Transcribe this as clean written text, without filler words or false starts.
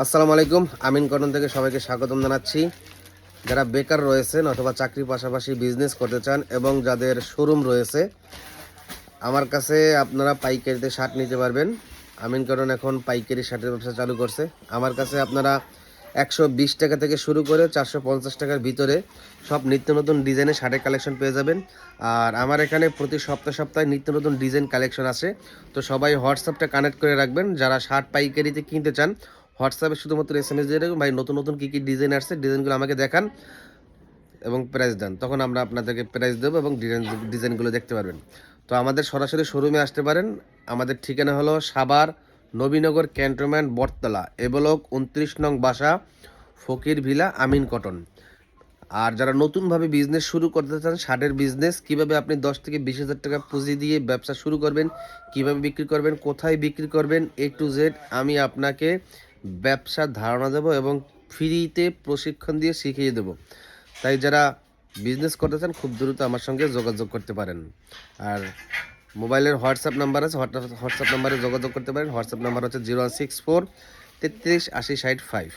আসসালামু আলাইকুম। আমিন কটন থেকে সবাইকে স্বাগতম জানাচ্ছি। যারা বেকার রয়েছেন অথবা চাকরির পাশাপাশি বিজনেস করতে চান এবং যাদের শোরুম রয়েছে, আমার কাছে আপনারা পাইকারিতে শার্ট নিতে পারবেন। আমিন কটন এখন পাইকারি শার্টের ব্যবসা চালু করছে। আমার কাছে আপনারা 120 টাকা থেকে শুরু করে 450 টাকার ভিতরে সব নিত্য নতুন ডিজাইনের শার্টের কালেকশন পেয়ে যাবেন। আর আমার এখানে প্রতি সপ্তাহে নিত্য নতুন ডিজাইন কালেকশন আসে। তো সবাই হোয়াটসঅ্যাপটা কানেক্ট করে রাখবেন। যারা শার্ট পাইকারিতে কিনতে চান, হোয়াটসঅ্যাপে শুধুমাত্র SMS দিয়ে রাখবেন, ভাই নতুন নতুন কী কী ডিজাইন আসছে, ডিজাইনগুলো আমাকে দেখান এবং প্রাইস দেন। তখন আমরা আপনাদেরকে প্রাইস দেবো এবং ডিজাইনগুলো দেখতে পারবেন। তো আমাদের সরাসরি শোরুমে আসতে পারেন। আমাদের ঠিকানা হলো সাভার নবীনগর ক্যান্টনমেন্ট বটতলা, এ ব্লক 29 নং বাসা, ফকির ভিলা, আমিন কটন। আর যারা নতুনভাবে বিজনেস শুরু করতে চান, শার্টের বিজনেস কীভাবে আপনি 10 থেকে 20 হাজার টাকা পুঁজি দিয়ে ব্যবসা শুরু করবেন, কিভাবে বিক্রি করবেন, কোথায় বিক্রি করবেন, A to Z আমি আপনাকে ব্যবসার ধারণা দেবো এবং ফ্রিতে প্রশিক্ষণ দিয়ে শিখিয়ে দেবো। তাই যারা বিজনেস করতে চান খুব দ্রুত আমার সঙ্গে যোগাযোগ করতে পারেন। আর মোবাইলের হোয়াটসঅ্যাপ নাম্বার আছে, হোয়াটসঅ্যাপ নাম্বারে যোগাযোগ করতে পারেন। হোয়াটসঅ্যাপ নাম্বার হচ্ছে 0164 33 80 65।